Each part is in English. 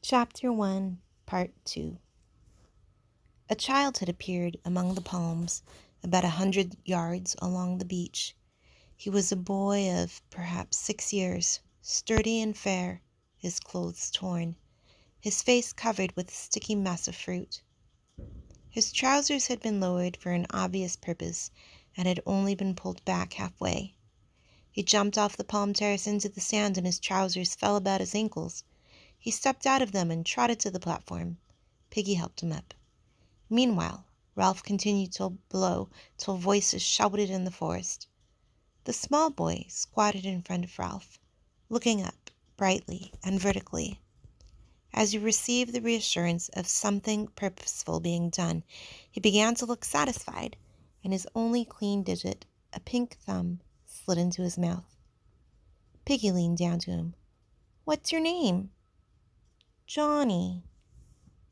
Chapter 1, Part 2. A child had appeared among the palms about 100 yards along the beach. He was a boy of perhaps 6 years, sturdy and fair, his clothes torn, his face covered with a sticky mess of fruit. His trousers had been lowered for an obvious purpose and had only been pulled back halfway. He jumped off the palm terrace into the sand and his trousers fell about his ankles. He stepped out of them and trotted to the platform. Piggy helped him up. Meanwhile, Ralph continued to blow till voices shouted in the forest. The small boy squatted in front of Ralph, looking up brightly and vertically. As he received the reassurance of something purposeful being done, he began to look satisfied, and his only clean digit, a pink thumb, slid into his mouth. Piggy leaned down to him. "What's your name?" "Johnny."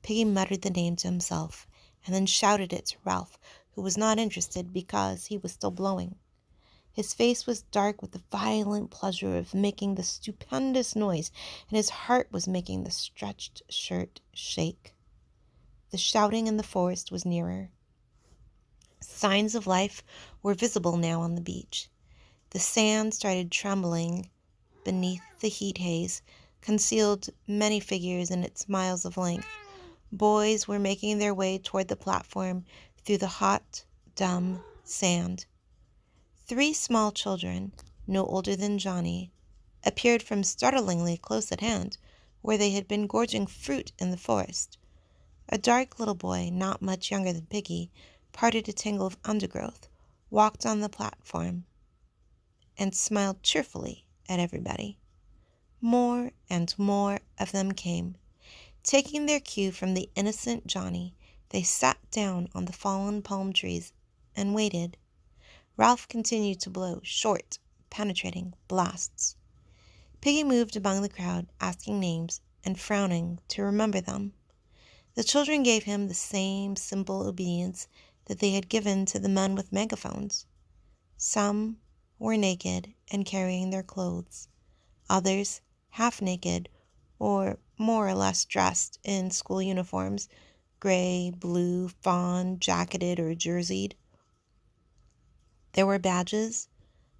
Piggy muttered the name to himself, and then shouted it to Ralph, who was not interested because he was still blowing. His face was dark with the violent pleasure of making the stupendous noise, and his heart was making the stretched shirt shake. The shouting in the forest was nearer. Signs of life were visible now on the beach. The sand started trembling beneath the heat haze, concealed many figures in its miles of length. Boys were making their way toward the platform through the hot, dumb sand. 3 small children, no older than Johnny, appeared from startlingly close at hand, where they had been gorging fruit in the forest. A dark little boy, not much younger than Piggy, parted a tangle of undergrowth, walked on the platform, and smiled cheerfully at everybody. More and more of them came. Taking their cue from the innocent Johnny, they sat down on the fallen palm trees and waited. Ralph continued to blow short, penetrating blasts. Piggy moved among the crowd, asking names and frowning to remember them. The children gave him the same simple obedience that they had given to the men with megaphones. Some were naked and carrying their clothes. Others half naked or more or less dressed in school uniforms, gray, blue, fawn, jacketed, or jerseyed. There were badges,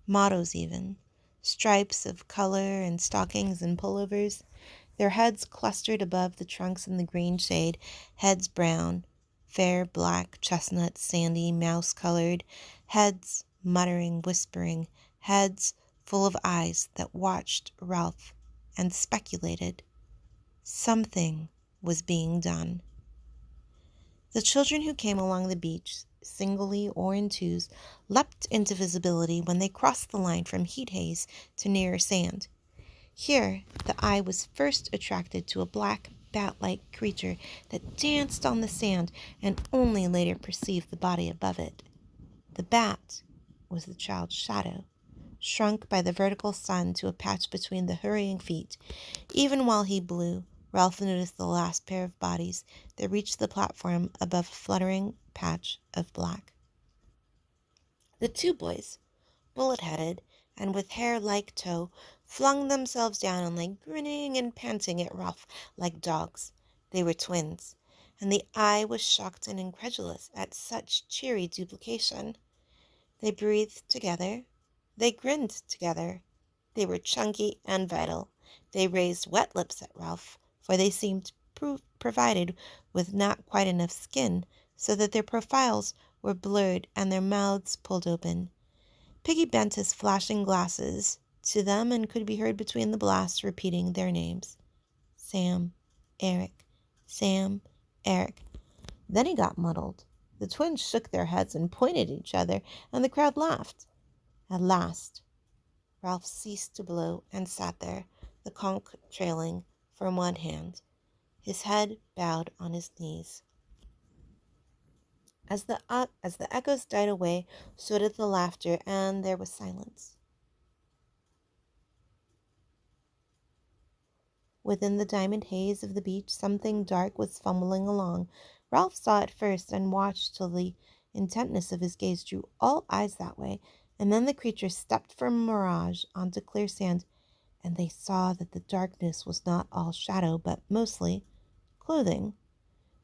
mottos even, stripes of color and stockings and pullovers, their heads clustered above the trunks in the green shade, heads brown, fair, black, chestnut, sandy, mouse-colored, heads muttering, whispering, heads full of eyes that watched Ralph and speculated. Something was being done. The children who came along the beach, singly or in twos, leapt into visibility when they crossed the line from heat haze to nearer sand. Here the eye was first attracted to a black, bat-like creature that danced on the sand and only later perceived the body above it. The bat was the child's shadow, shrunk by the vertical sun to a patch between the hurrying feet. Even while he blew, Ralph noticed the last pair of bodies that reached the platform above a fluttering patch of black. The 2 boys, bullet-headed and with hair like tow, flung themselves down and lay grinning and panting at Ralph like dogs. They were twins, and the eye was shocked and incredulous at such cheery duplication. They breathed together. They grinned together. They were chunky and vital. They raised wet lips at Ralph, for they seemed provided with not quite enough skin, so that their profiles were blurred and their mouths pulled open. Piggy bent his flashing glasses to them and could be heard between the blasts repeating their names. Sam, Eric, Sam, Eric. Then he got muddled. The twins shook their heads and pointed at each other, and the crowd laughed. At last, Ralph ceased to blow and sat there, the conch trailing from one hand, his head bowed on his knees. As the echoes died away, so did the laughter, and there was silence. Within the diamond haze of the beach, something dark was fumbling along. Ralph saw it first and watched till the intentness of his gaze drew all eyes that way, and then the creature stepped from mirage onto clear sand and they saw that the darkness was not all shadow, but mostly clothing.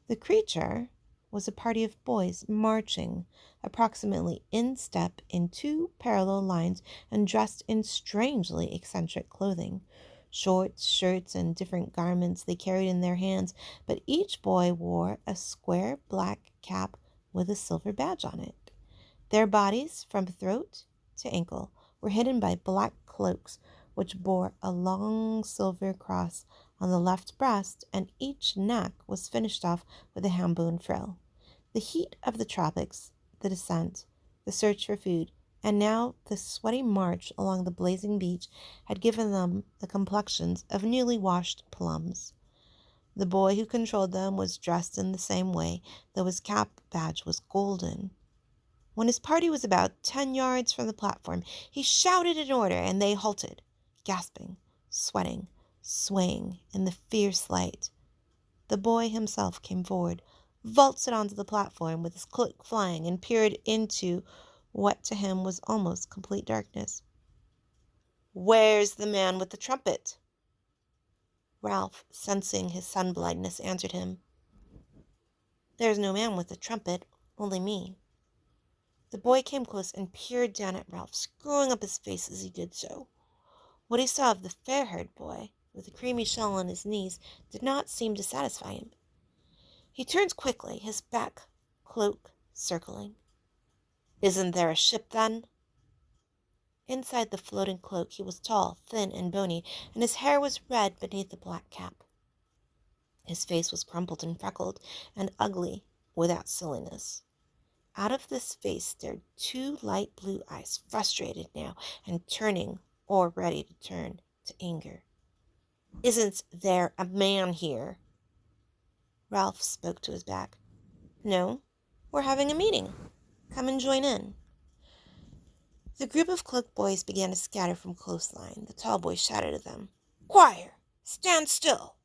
The creature was a party of boys marching approximately in step in two parallel lines and dressed in strangely eccentric clothing. Shorts, shirts, and different garments they carried in their hands, but each boy wore a square black cap with a silver badge on it. Their bodies, from throat to ankle, were hidden by black cloaks which bore a long silver cross on the left breast, and each neck was finished off with a ham-bone frill. The heat of the tropics, the descent, the search for food, and now the sweaty march along the blazing beach had given them the complexions of newly washed plums. The boy who controlled them was dressed in the same way, though his cap badge was golden. When his party was about 10 yards from the platform, he shouted an order, and they halted, gasping, sweating, swaying in the fierce light. The boy himself came forward, vaulted onto the platform with his cloak flying, and peered into what to him was almost complete darkness. "Where's the man with the trumpet?" Ralph, sensing his sun-blindness, answered him. "There's no man with a trumpet, only me." The boy came close and peered down at Ralph, screwing up his face as he did so. What he saw of the fair-haired boy, with the creamy shawl on his knees, did not seem to satisfy him. He turned quickly, his back cloak circling. "Isn't there a ship, then?" Inside the floating cloak he was tall, thin, and bony, and his hair was red beneath the black cap. His face was crumpled and freckled, and ugly, without silliness. Out of this face stared two light blue eyes, frustrated now, and turning, or ready to turn, to anger. "Isn't there a man here?" Ralph spoke to his back. "No, we're having a meeting. Come and join in." The group of cloaked boys began to scatter from close line. The tall boy shouted at them, "Choir, stand still!"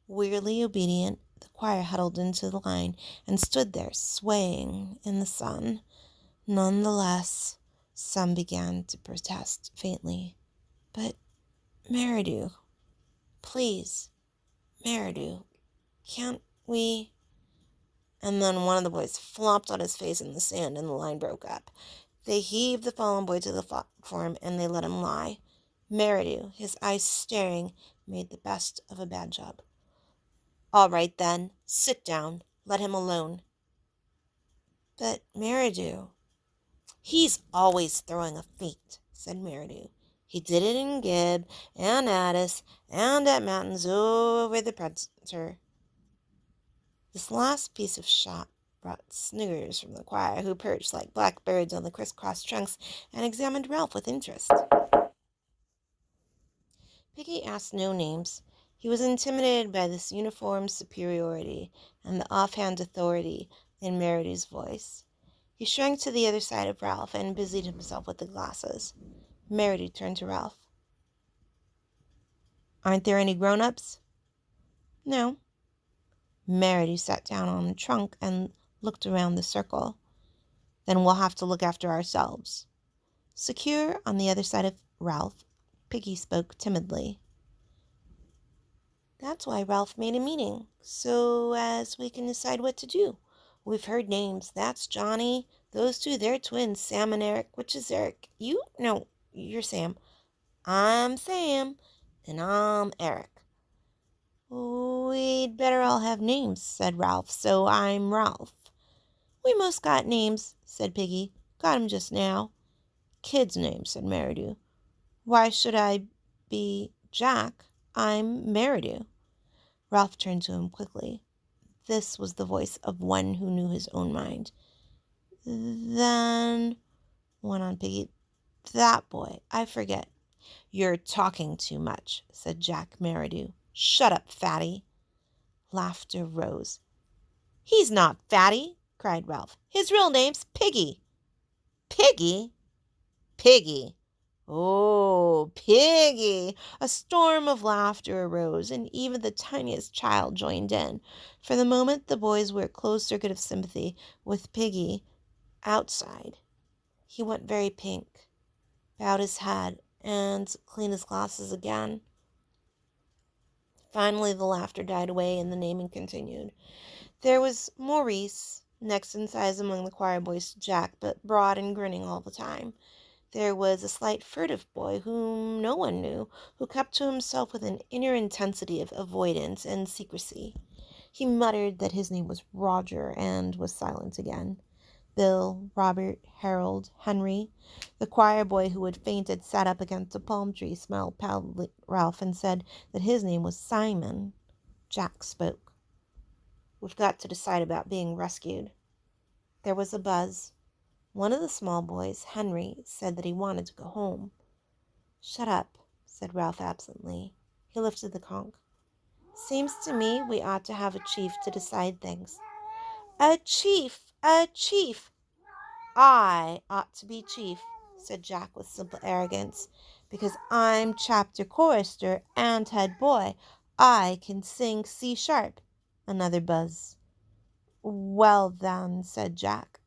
Wearily obedient, the choir huddled into the line and stood there, swaying in the sun. None the less, some began to protest faintly. "But, Meridew, please, Meridew, can't we—" And then one of the boys flopped on his face in the sand, and the line broke up. They heaved the fallen boy to the platform, and they let him lie. Meridew, his eyes staring, made the best of a bad job. "All right, then. Sit down. Let him alone." "But, Meridew—" "He's always throwing a feat," said Meridew. "He did it in Gib, and Addis, and at Mountains over the Printer." This last piece of shot brought sniggers from the choir, who perched like black birds on the crisscross trunks and examined Ralph with interest. Piggy asked no names. He was intimidated by this uniform superiority and the offhand authority in Meridew's voice. He shrank to the other side of Ralph and busied himself with the glasses. Meridew turned to Ralph. "Aren't there any grown-ups?" "No." Meridew sat down on the trunk and looked around the circle. "Then we'll have to look after ourselves." Secure on the other side of Ralph, Piggy spoke timidly. "That's why Ralph made a meeting, so as we can decide what to do. We've heard names. That's Johnny. Those two, they're twins, Sam and Eric. Which is Eric? You? No, you're Sam." "I'm Sam, and I'm Eric." "We'd better all have names," said Ralph, "so I'm Ralph." "We most got names," said Piggy. "Got 'em just now." "Kids' names," said Meridew. "Why should I be Jack? I'm Meridew." Ralph turned to him quickly. This was the voice of one who knew his own mind. "Then," went on Piggy, "that boy, I forget." "You're talking too much," said Jack Meridew. "Shut up, Fatty." Laughter rose. "He's not Fatty," cried Ralph. "His real name's Piggy." "Piggy? Piggy. Oh, Piggy!" A storm of laughter arose, and even the tiniest child joined in. For the moment the boys were a closed circuit of sympathy with Piggy outside. He went very pink, bowed his head, and clean his glasses again. Finally, the laughter died away and the naming continued. There was Maurice, next in size among the choir boys to Jack, but broad and grinning all the time. There was a slight furtive boy whom no one knew, who kept to himself with an inner intensity of avoidance and secrecy. He muttered that his name was Roger and was silent again. Bill, Robert, Harold, Henry. The choir boy who had fainted sat up against a palm tree, smiled proudly at Ralph, and said that his name was Simon. Jack spoke. "We've got to decide about being rescued." There was a buzz. One of the small boys, Henry, said that he wanted to go home. "Shut up," said Ralph absently. He lifted the conch. "Seems to me we ought to have a chief to decide things." "A chief! A chief! I ought to be chief," said Jack with simple arrogance, "because I'm chapter chorister and head boy. I can sing C sharp." Another buzz. "Well, then," said Jack,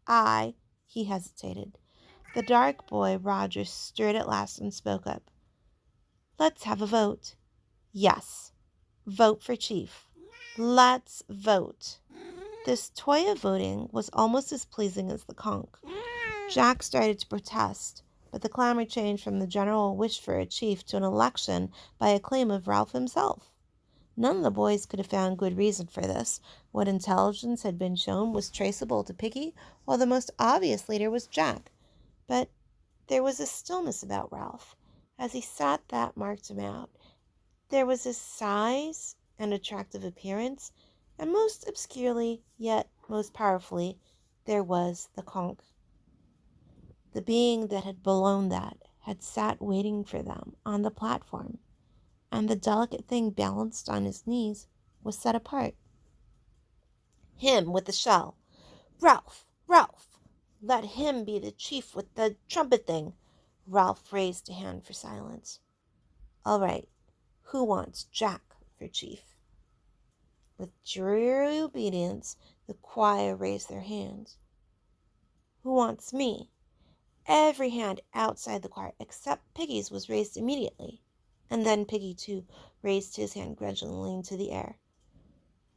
He hesitated. The dark boy, Roger, stirred at last and spoke up. "Let's have a vote." "Yes, vote for chief. Let's vote." This toy of voting was almost as pleasing as the conch. Jack started to protest, but the clamor changed from the general wish for a chief to an election by a claim of Ralph himself. None of the boys could have found good reason for this. What intelligence had been shown was traceable to Piggy, while the most obvious leader was Jack. But there was a stillness about Ralph. As he sat, that marked him out. There was his size and attractive appearance, and most obscurely, yet most powerfully, there was the conch. The being that had blown that had sat waiting for them on the platform, and the delicate thing balanced on his knees was set apart. Him with the shell. "Ralph! Ralph! Let him be the chief with the trumpet thing." Ralph raised a hand for silence. "All right. Who wants Jack for chief?" With dreary obedience, the choir raised their hands. "Who wants me?" Every hand outside the choir except Piggy's was raised immediately, and then Piggy, too, raised his hand grudgingly into the air.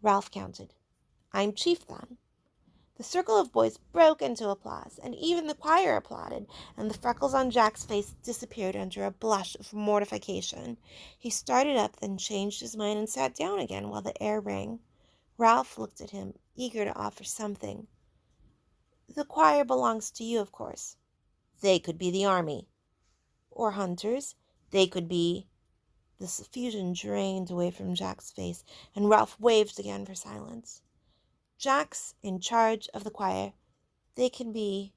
Ralph counted. "I'm chief, then." The circle of boys broke into applause, and even the choir applauded, and the freckles on Jack's face disappeared under a blush of mortification. He started up, then changed his mind and sat down again while the air rang. Ralph looked at him, eager to offer something. "The choir belongs to you, of course." "They could be the army." "Or hunters." "They could be—" The suffusion drained away from Jack's face, and Ralph waved again for silence. "Jack's in charge of the choir. They can be—"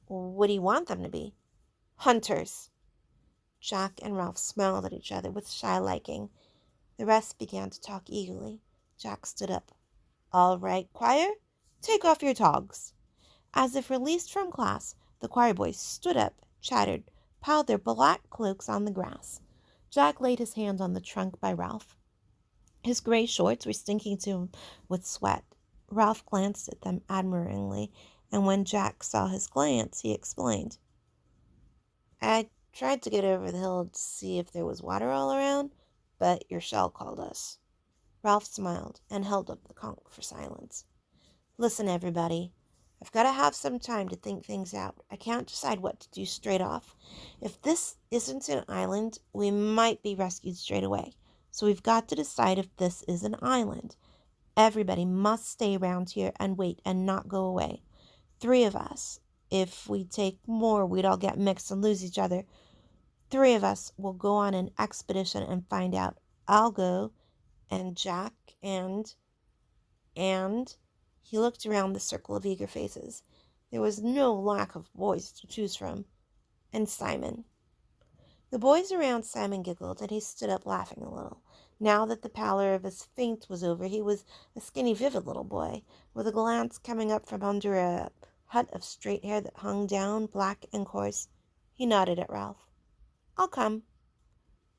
"What do you want them to be?" "Hunters." Jack and Ralph smiled at each other with shy liking. The rest began to talk eagerly. Jack stood up. "All right, choir, take off your togs." As if released from class, the choir boys stood up, chattered, piled their black cloaks on the grass. Jack laid his hand on the trunk by Ralph. His gray shorts were stinking to him with sweat. Ralph glanced at them admiringly, and when Jack saw his glance, he explained. "I tried to get over the hill to see if there was water all around, but your shell called us." Ralph smiled and held up the conch for silence. "Listen, everybody. I've got to have some time to think things out. I can't decide what to do straight off. If this isn't an island, we might be rescued straight away. So we've got to decide if this is an island. Everybody must stay around here and wait and not go away. 3 of us. If we take more, we'd all get mixed and lose each other. 3 of us will go on an expedition and find out. I'll go, and Jack, and he looked around the circle of eager faces. There was no lack of boys to choose from. "And Simon." The boys around Simon giggled, and he stood up laughing a little. Now that the pallor of his faint was over, he was a skinny, vivid little boy, with a glance coming up from under a hut of straight hair that hung down, black and coarse. He nodded at Ralph. "I'll come."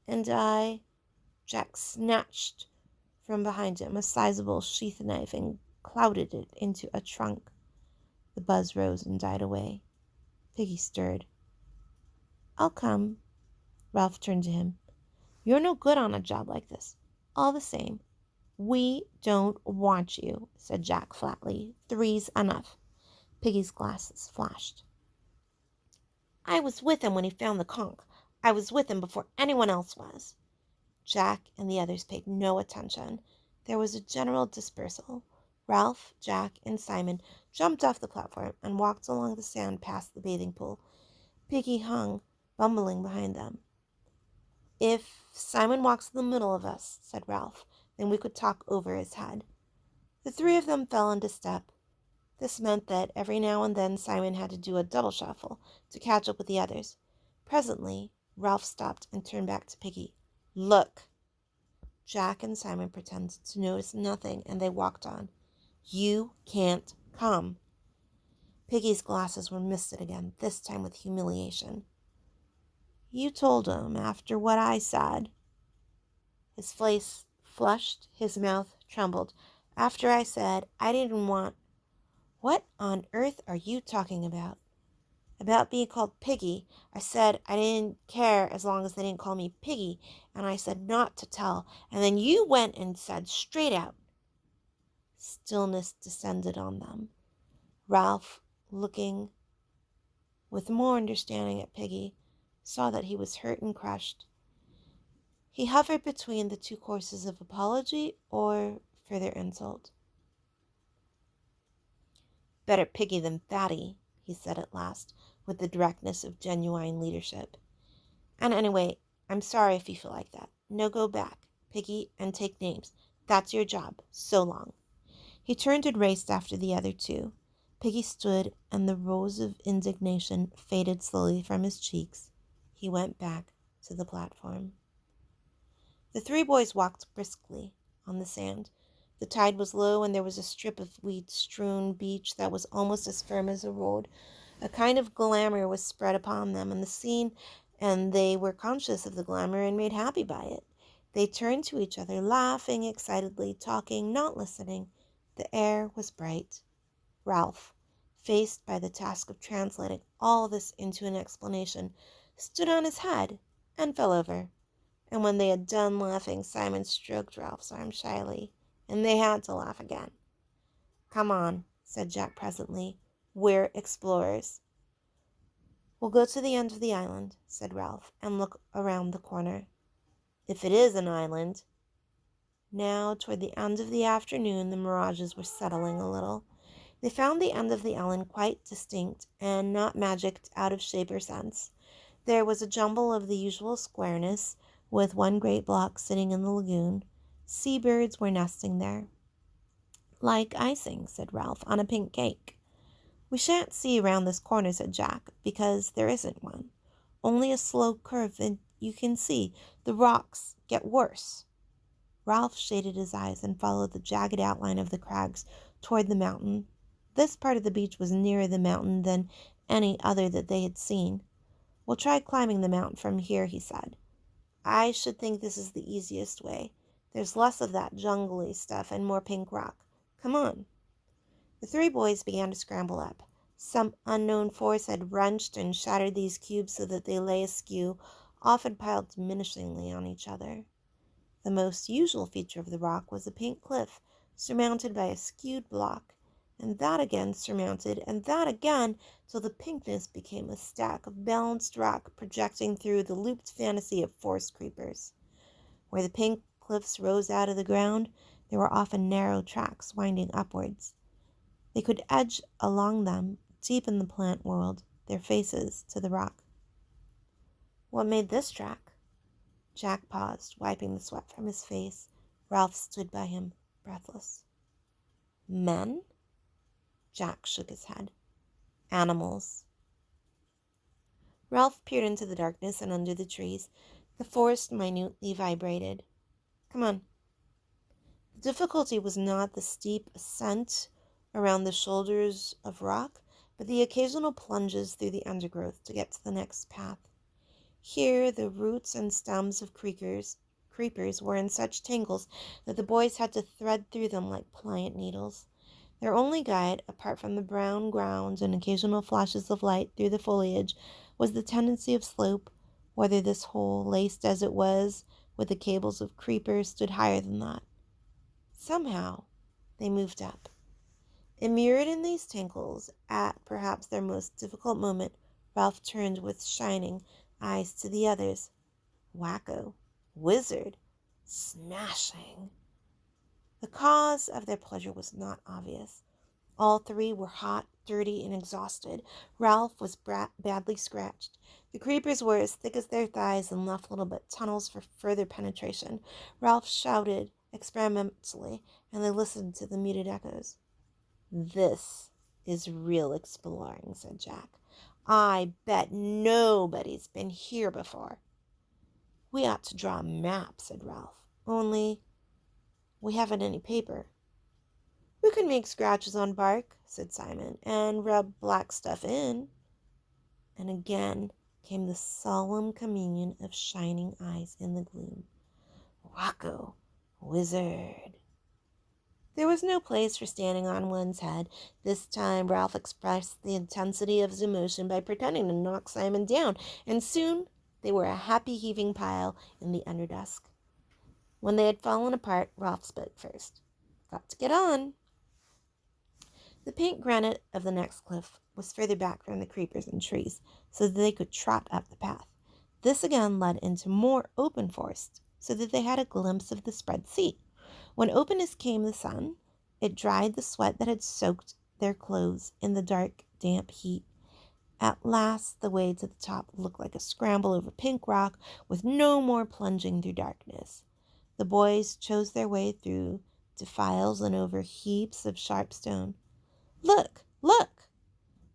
"And I—" Jack snatched from behind him a sizable sheath knife and clouted it into a trunk. The buzz rose and died away. Piggy stirred. "I'll come," Ralph turned to him. You're no good on a job like this. All the same, we don't want you, said Jack flatly. Three's enough. Piggy's glasses flashed. I was with him when he found the conch. I was with him before anyone else was. Jack and the others paid no attention. There was a general dispersal. Ralph, Jack, and Simon jumped off the platform and walked along the sand past the bathing pool. Piggy hung, bumbling behind them. If Simon walks in the middle of us, said Ralph, then we could talk over his head. The three of them fell into step. This meant that every now and then Simon had to do a double shuffle to catch up with the others. Presently, Ralph stopped and turned back to Piggy. Look! Jack and Simon pretended to notice nothing, and they walked on. You can't come. Piggy's glasses were misted again, this time with humiliation. You told him after what I said. His face flushed, his mouth trembled. After I said I didn't want... What on earth are you talking about? About being called Piggy. I said I didn't care as long as they didn't call me Piggy, and I said not to tell, and then you went and said straight out. Stillness descended on them. Ralph, looking with more understanding at Piggy, saw that he was hurt and crushed. He hovered between the two courses of apology or further insult. Better Piggy than Fatty, he said at last, with the directness of genuine leadership. And anyway, I'm sorry if you feel like that. No, go back, Piggy, and take names. That's your job. So long. He turned and raced after the other two. Piggy stood, and the rose of indignation faded slowly from his cheeks. He went back to the platform. The three boys walked briskly on the sand. The tide was low, and there was a strip of weed-strewn beach that was almost as firm as a road. A kind of glamour was spread upon them and the scene, and they were conscious of the glamour and made happy by it. They turned to each other, laughing excitedly, talking, not listening. The air was bright. Ralph, faced by the task of translating all this into an explanation, stood on his head and fell over. And when they had done laughing, Simon stroked Ralph's arm shyly, and they had to laugh again. Come on, said Jack presently. We're explorers. We'll go to the end of the island, said Ralph, and look around the corner. If it is an island. Now, toward the end of the afternoon, the mirages were settling a little. They found the end of the island quite distinct, and not magicked out of shape or sense. There was a jumble of the usual squareness, with one great block sitting in the lagoon. Seabirds were nesting there. Like icing, said Ralph, on a pink cake. We shan't see round this corner, said Jack, because there isn't one. Only a slow curve, and you can see the rocks get worse. Ralph shaded his eyes and followed the jagged outline of the crags toward the mountain. This part of the beach was nearer the mountain than any other that they had seen. We'll try climbing the mountain from here, he said. I should think this is the easiest way. There's less of that jungly stuff and more pink rock. Come on. The three boys began to scramble up. Some unknown force had wrenched and shattered these cubes so that they lay askew, often piled diminishingly on each other. The most usual feature of the rock was a pink cliff, surmounted by a skewed block, and that again surmounted, and that again, till the pinkness became a stack of balanced rock projecting through the looped fantasy of forest creepers. Where the pink cliffs rose out of the ground, there were often narrow tracks winding upwards. They could edge along them, deep in the plant world, their faces to the rock. What made this track? Jack paused, wiping the sweat from his face. Ralph stood by him, breathless. Men? Jack shook his head. Animals. Ralph peered into the darkness and under the trees. The forest minutely vibrated. Come on. The difficulty was not the steep ascent around the shoulders of rock, but the occasional plunges through the undergrowth to get to the next path. Here the roots and stems of creepers were in such tangles that the boys had to thread through them like pliant needles. Their only guide, apart from the brown ground and occasional flashes of light through the foliage, was the tendency of slope, Whether this hole, laced as it was with the cables of creepers, stood higher than that. Somehow, they moved up. Immured in these tangles, at perhaps their most difficult moment, Ralph turned with shining eyes to the others. Wacko, wizard, smashing. The cause of their pleasure was not obvious. All three were hot, dirty, and exhausted. Ralph was badly scratched. The creepers were as thick as their thighs and left little but tunnels for further penetration. Ralph shouted experimentally, and they listened to the muted echoes. "This is real exploring," said Jack. "I bet nobody's been here before." "We ought to draw a map," said Ralph. "Only we haven't any paper." "We could make scratches on bark," said Simon, "and rub black stuff in." And again came the solemn communion of shining eyes in the gloom. Wacko, wizard. There was no place for standing on one's head. This time Ralph expressed the intensity of his emotion by pretending to knock Simon down, and soon they were a happy heaving pile in the underdusk. When they had fallen apart, Ralph spoke first. "Got to get on." The pink granite of the next cliff was further back from the creepers and trees, so that they could trot up the path. This again led into more open forest, so that they had a glimpse of the spread sea. When open as came the sun, it dried the sweat that had soaked their clothes in the dark, damp heat. At last the way to the top looked like a scramble over pink rock, with no more plunging through darkness. The boys chose their way through defiles and over heaps of sharp stone. "Look, look!"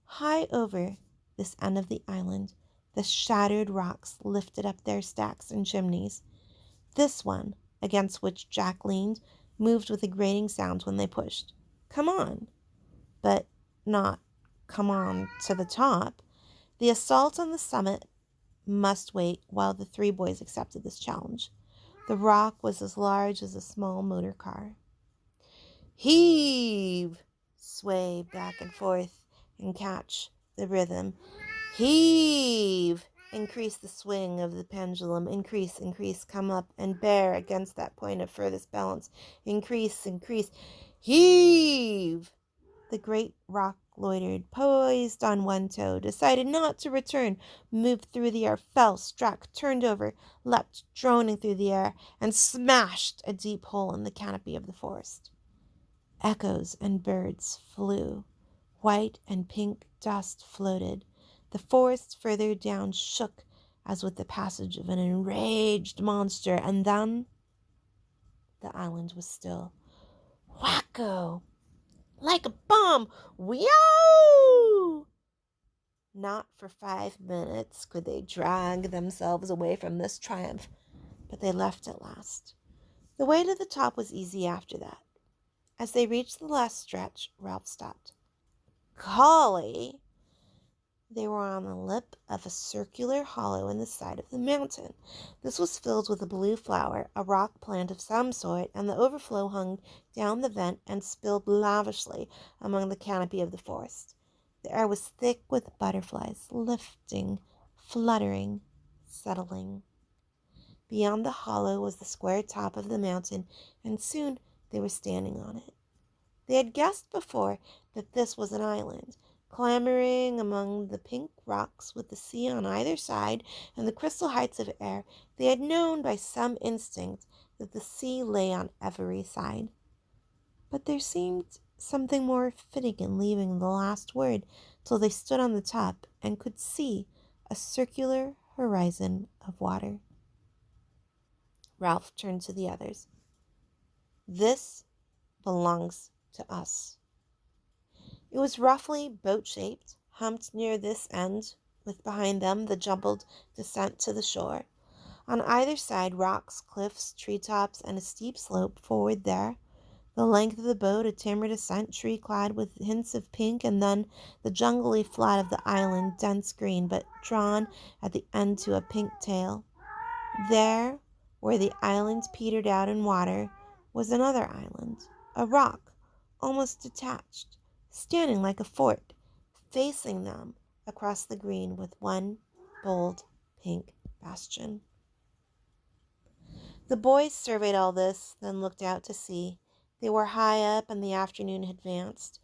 High over this end of the island, the shattered rocks lifted up their stacks and chimneys. This one, against which Jack leaned, moved with a grating sound when they pushed. "Come on." But not "come on to the top." The assault on the summit must wait while the three boys accepted this challenge. The rock was as large as a small motor car. "Heave!" Sway back and forth and catch the rhythm. "Heave!" Increase the swing of the pendulum. Increase, increase, come up and bear against that point of furthest balance. Increase, increase. "Heave!" The great rock loitered, poised on one toe, decided not to return, moved through the air, fell, struck, turned over, leapt droning through the air, and smashed a deep hole in the canopy of the forest. Echoes and birds flew. White and pink dust floated. The forest further down shook as with the passage of an enraged monster, and then the island was still. Wacko! Like a bomb! Wheow! Not for 5 minutes could they drag themselves away from this triumph, but they left at last. The way to the top was easy after that. As they reached the last stretch, Ralph stopped. "Golly!" They were on the lip of a circular hollow in the side of the mountain. This was filled with a blue flower, a rock plant of some sort, and the overflow hung down the vent and spilled lavishly among the canopy of the forest. The air was thick with butterflies, lifting, fluttering, settling. Beyond the hollow was the square top of the mountain, and soon they were standing on it. They had guessed before that this was an island, clambering among the pink rocks with the sea on either side and the crystal heights of air. They had known by some instinct that the sea lay on every side. But there seemed something more fitting in leaving the last word till they stood on the top and could see a circular horizon of water. Ralph turned to the others. "This belongs to us." It was roughly boat-shaped, humped near this end, with behind them the jumbled descent to the shore. On either side, rocks, cliffs, treetops, and a steep slope forward there. The length of the boat, a timbered ascent, tree-clad with hints of pink, and then the jungly flat of the island, dense green, but drawn at the end to a pink tail. There, where the island petered out in water, was another island, a rock, almost detached, standing like a fort, facing them across the green with one bold pink bastion. The boys surveyed all this, then looked out to sea. They were high up, and the afternoon had advanced.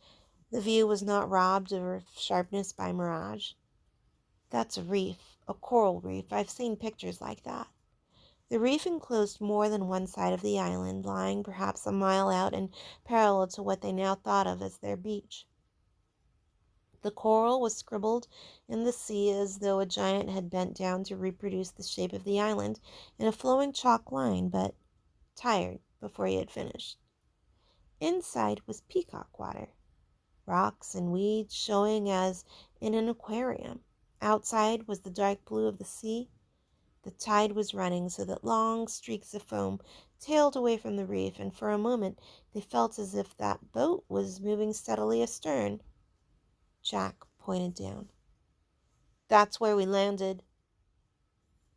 The view was not robbed of sharpness by mirage. That's a reef, a coral reef. I've seen pictures like that. The reef enclosed more than one side of the island, lying perhaps a mile out and parallel to what they now thought of as their beach. The coral was scribbled in the sea as though a giant had bent down to reproduce the shape of the island in a flowing chalk line, but tired before he had finished. Inside was peacock water, rocks and weeds showing as in an aquarium. Outside was the dark blue of the sea. The tide was running so that long streaks of foam tailed away from the reef, and for a moment they felt as if that boat was moving steadily astern. Jack pointed down. That's where we landed.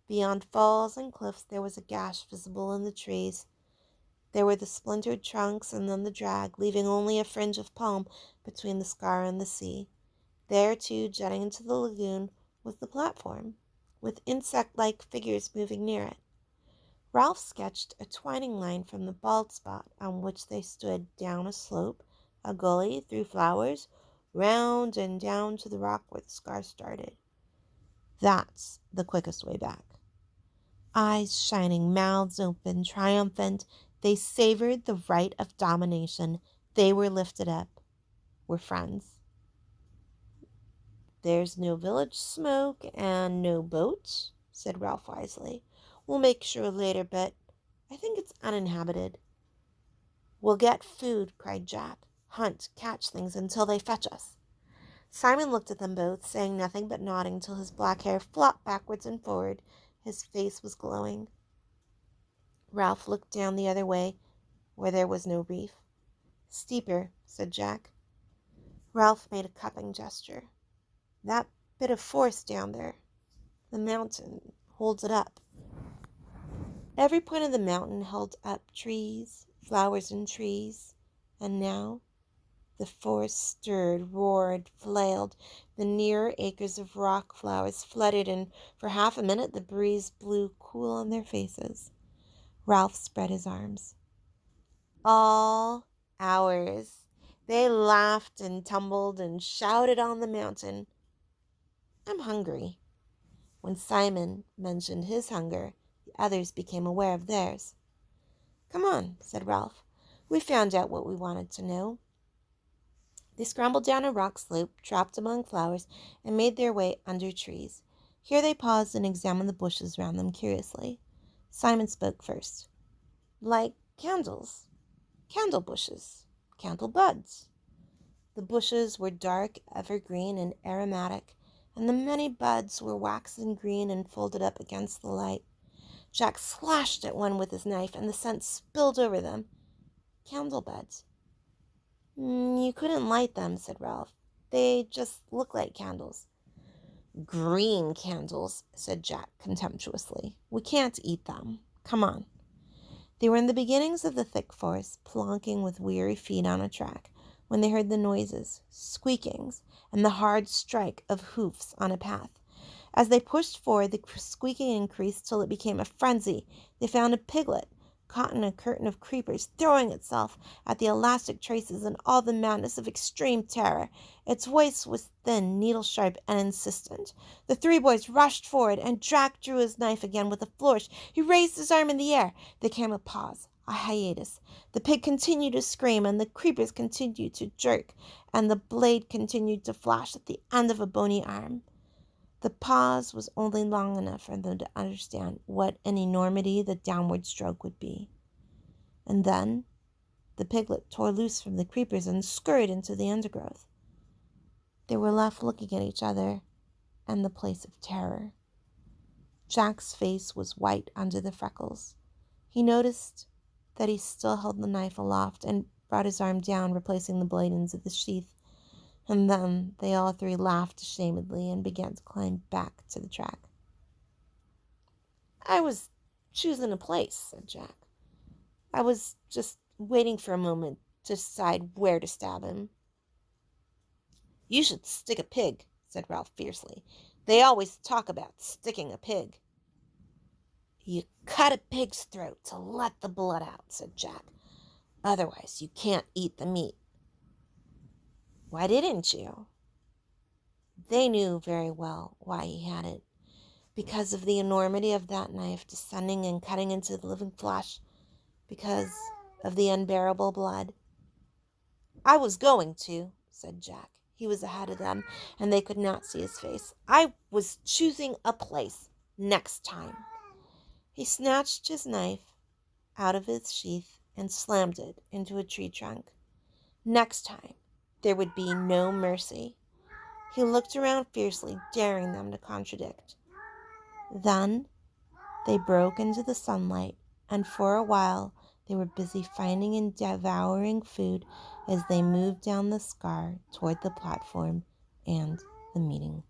Beyond falls and cliffs there was a gash visible in the trees. There were the splintered trunks and then the drag, leaving only a fringe of palm between the scar and the sea. There, too, jutting into the lagoon, was the platform, with insect-like figures moving near it. Ralph sketched a twining line from the bald spot on which they stood down a slope, a gully, through flowers, round and down to the rock where the scar started. That's the quickest way back. Eyes shining, mouths open, triumphant, they savored the right of domination. They were lifted up. We're friends. There's no village smoke and no boats, said Ralph wisely. We'll make sure later, but I think it's uninhabited. We'll get food, cried Jack. Hunt, catch things until they fetch us. Simon looked at them both, saying nothing but nodding till his black hair flopped backwards and forward. His face was glowing. Ralph looked down the other way, where there was no reef. Steeper, said Jack. Ralph made a cupping gesture. That bit of forest down there, the mountain, holds it up. Every point of the mountain held up trees, flowers and trees, and now the forest stirred, roared, flailed. The nearer acres of rock flowers fluttered, and for half a minute the breeze blew cool on their faces. Ralph spread his arms. All ours. They laughed and tumbled and shouted on the mountain. I'm hungry. When Simon mentioned his hunger, the others became aware of theirs. Come on, said Ralph. We found out what we wanted to know. They scrambled down a rock slope, trapped among flowers, and made their way under trees. Here they paused and examined the bushes round them curiously. Simon spoke first. Like candles. Candle bushes. Candle buds. The bushes were dark, evergreen, and aromatic, and the many buds were waxen green and folded up against the light. Jack slashed at one with his knife, and the scent spilled over them. Candle buds. You couldn't light them, said Ralph. They just look like candles. Green candles, said Jack contemptuously. We can't eat them. Come on. They were in the beginnings of the thick forest, plonking with weary feet on a track, when they heard the noises, squeakings, and the hard strike of hoofs on a path. As they pushed forward, the squeaking increased till it became a frenzy. They found a piglet, caught in a curtain of creepers, throwing itself at the elastic traces in all the madness of extreme terror. Its voice was thin, needle-sharp, and insistent. The three boys rushed forward, and Jack drew his knife again with a flourish. He raised his arm in the air. There came a pause, a hiatus. The pig continued to scream, and the creepers continued to jerk, and the blade continued to flash at the end of a bony arm. The pause was only long enough for them to understand what an enormity the downward stroke would be. And then the piglet tore loose from the creepers and scurried into the undergrowth. They were left looking at each other and the place of terror. Jack's face was white under the freckles. He noticed that he still held the knife aloft and brought his arm down, replacing the blade into the sheath. And then they all three laughed ashamedly and began to climb back to the track. I was choosing a place, said Jack. I was just waiting for a moment to decide where to stab him. You should stick a pig, said Ralph fiercely. They always talk about sticking a pig. You cut a pig's throat to let the blood out, said Jack. Otherwise, you can't eat the meat. Why didn't you? They knew very well why he had it. Because of the enormity of that knife descending and cutting into the living flesh. Because of the unbearable blood. I was going to, said Jack. He was ahead of them, and they could not see his face. I was choosing a place next time. He snatched his knife out of its sheath and slammed it into a tree trunk. Next time, there would be no mercy. He looked around fiercely, daring them to contradict. Then they broke into the sunlight, and for a while they were busy finding and devouring food as they moved down the scar toward the platform and the meeting.